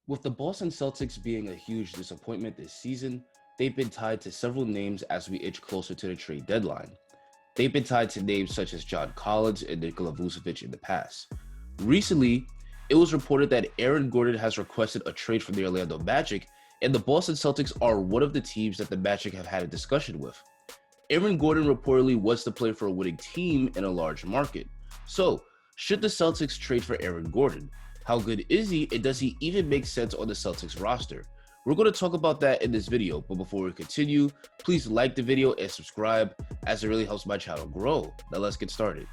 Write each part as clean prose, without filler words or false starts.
With the Boston Celtics being a huge disappointment this season, they've been tied to several names as we inch closer to the trade deadline. They've been tied to names such as John Collins and Nikola Vucevic in the past. Recently, it was reported that Aaron Gordon has requested a trade from the Orlando Magic, and the Boston Celtics are one of the teams that the Magic have had a discussion with. Aaron Gordon reportedly wants to play for a winning team in a large market. So, should the Celtics trade for Aaron Gordon? How good is he, and does he even make sense on the Celtics roster? We're going to talk about that in this video, but before we continue, please like the video and subscribe as it really helps my channel grow. Now let's get started.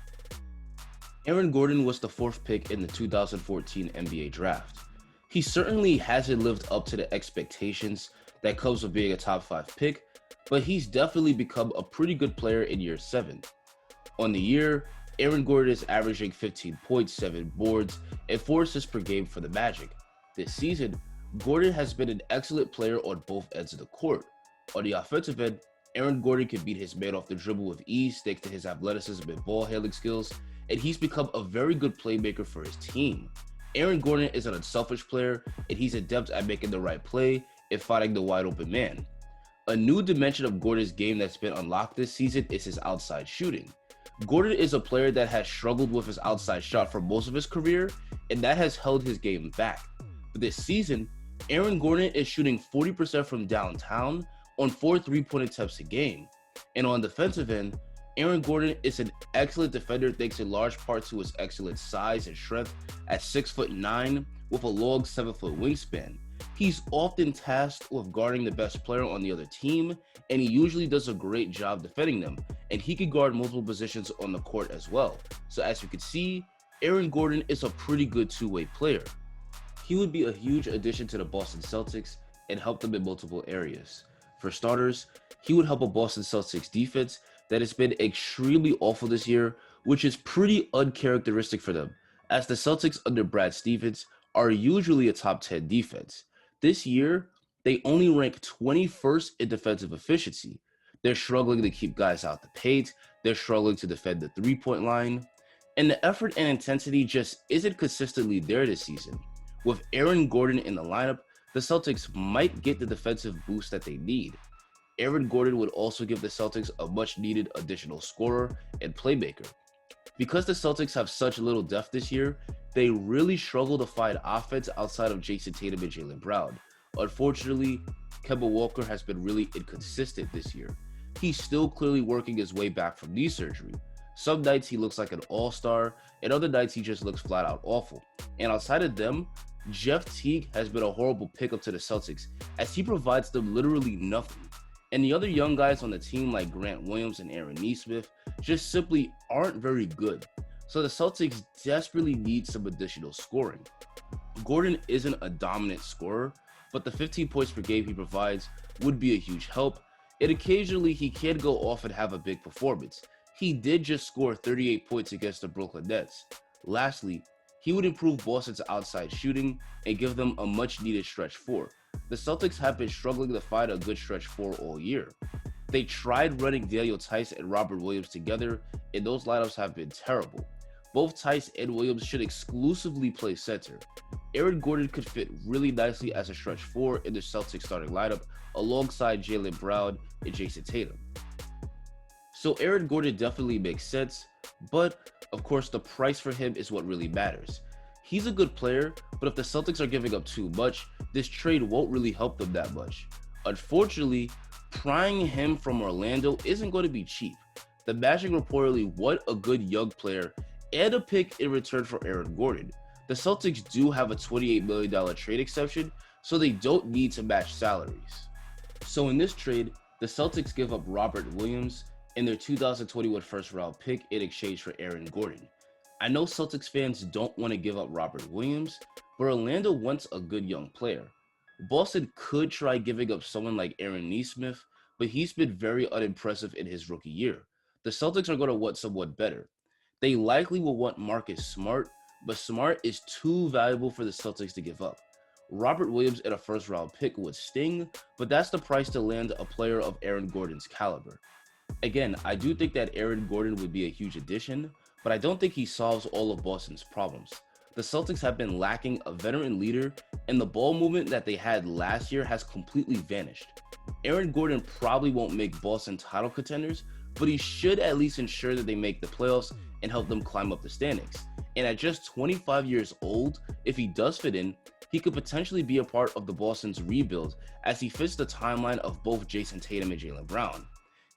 Aaron Gordon was the fourth pick in the 2014 NBA draft. He certainly hasn't lived up to the expectations that comes with being a top 5 pick, but he's definitely become a pretty good player in year 7. On the year, Aaron Gordon is averaging 15 points, 7 boards, and 4 assists per game for the Magic. This season, Gordon has been an excellent player on both ends of the court. On the offensive end, Aaron Gordon can beat his man off the dribble with ease thanks to his athleticism and ball handling skills, and he's become a very good playmaker for his team. Aaron Gordon is an unselfish player, and he's adept at making the right play and finding the wide open man. A new dimension of Gordon's game that's been unlocked this season is his outside shooting. Gordon is a player that has struggled with his outside shot for most of his career, and that has held his game back. But this season, Aaron Gordon is shooting 40% from downtown on 4 3-point attempts a game. And on the defensive end, Aaron Gordon is an excellent defender thanks in large part to his excellent size and strength at 6'9" with a long 7-foot wingspan. He's often tasked with guarding the best player on the other team, and he usually does a great job defending them, and he can guard multiple positions on the court as well. So as you can see, Aaron Gordon is a pretty good two-way player. He would be a huge addition to the Boston Celtics and help them in multiple areas. For starters, he would help a Boston Celtics defense that has been extremely awful this year, which is pretty uncharacteristic for them, as the Celtics under Brad Stevens are usually a top 10 defense. This year, they only rank 21st in defensive efficiency. They're struggling to keep guys out the paint, they're struggling to defend the three-point line, and the effort and intensity just isn't consistently there this season. With Aaron Gordon in the lineup, the Celtics might get the defensive boost that they need. Aaron Gordon would also give the Celtics a much-needed additional scorer and playmaker. Because the Celtics have such little depth this year, they really struggle to find offense outside of Jason Tatum and Jaylen Brown. Unfortunately, Kemba Walker has been really inconsistent this year. He's still clearly working his way back from knee surgery. Some nights he looks like an all-star, and other nights he just looks flat out awful. And outside of them, Jeff Teague has been a horrible pickup to the Celtics, as he provides them literally nothing. And the other young guys on the team like Grant Williams and Aaron Nesmith just simply aren't very good. So the Celtics desperately need some additional scoring. Gordon isn't a dominant scorer, but the 15 points per game he provides would be a huge help, and occasionally he can go off and have a big performance. He did just score 38 points against the Brooklyn Nets. Lastly, he would improve Boston's outside shooting and give them a much-needed stretch 4. The Celtics have been struggling to find a good stretch 4 all year. They tried running Daniel Tice and Robert Williams together, and those lineups have been terrible. Both Tice and Williams should exclusively play center. Aaron Gordon could fit really nicely as a stretch 4 in the Celtics starting lineup alongside Jaylen Brown and Jason Tatum. So Aaron Gordon definitely makes sense, but of course the price for him is what really matters. He's a good player, but if the Celtics are giving up too much, this trade won't really help them that much. Unfortunately, prying him from Orlando isn't going to be cheap. The Magic reportedly want a good young player and a pick in return for Aaron Gordon. The Celtics do have a $28 million trade exception, so they don't need to match salaries. So in this trade, the Celtics give up Robert Williams and their 2021 first-round pick in exchange for Aaron Gordon. I know Celtics fans don't want to give up Robert Williams, but Orlando wants a good young player. Boston could try giving up someone like Aaron Nesmith, but he's been very unimpressive in his rookie year. The Celtics are going to want someone better. They likely will want Marcus Smart, but Smart is too valuable for the Celtics to give up. Robert Williams at a first-round pick would sting, but that's the price to land a player of Aaron Gordon's caliber. Again, I do think that Aaron Gordon would be a huge addition, but I don't think he solves all of Boston's problems. The Celtics have been lacking a veteran leader, and the ball movement that they had last year has completely vanished. Aaron Gordon probably won't make Boston title contenders, but he should at least ensure that they make the playoffs and help them climb up the standings. And at just 25 years old, if he does fit in, he could potentially be a part of the Boston's rebuild as he fits the timeline of both Jason Tatum and Jaylen Brown.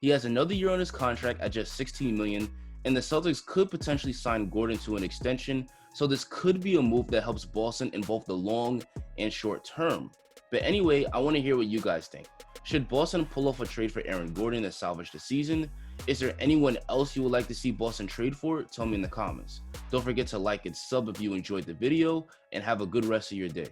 He has another year on his contract at just $16 million, and the Celtics could potentially sign Gordon to an extension, so this could be a move that helps Boston in both the long and short term. But anyway, I want to hear what you guys think. Should Boston pull off a trade for Aaron Gordon to salvage the season? Is there anyone else you would like to see Boston trade for? Tell me in the comments. Don't forget to like and sub if you enjoyed the video, and have a good rest of your day.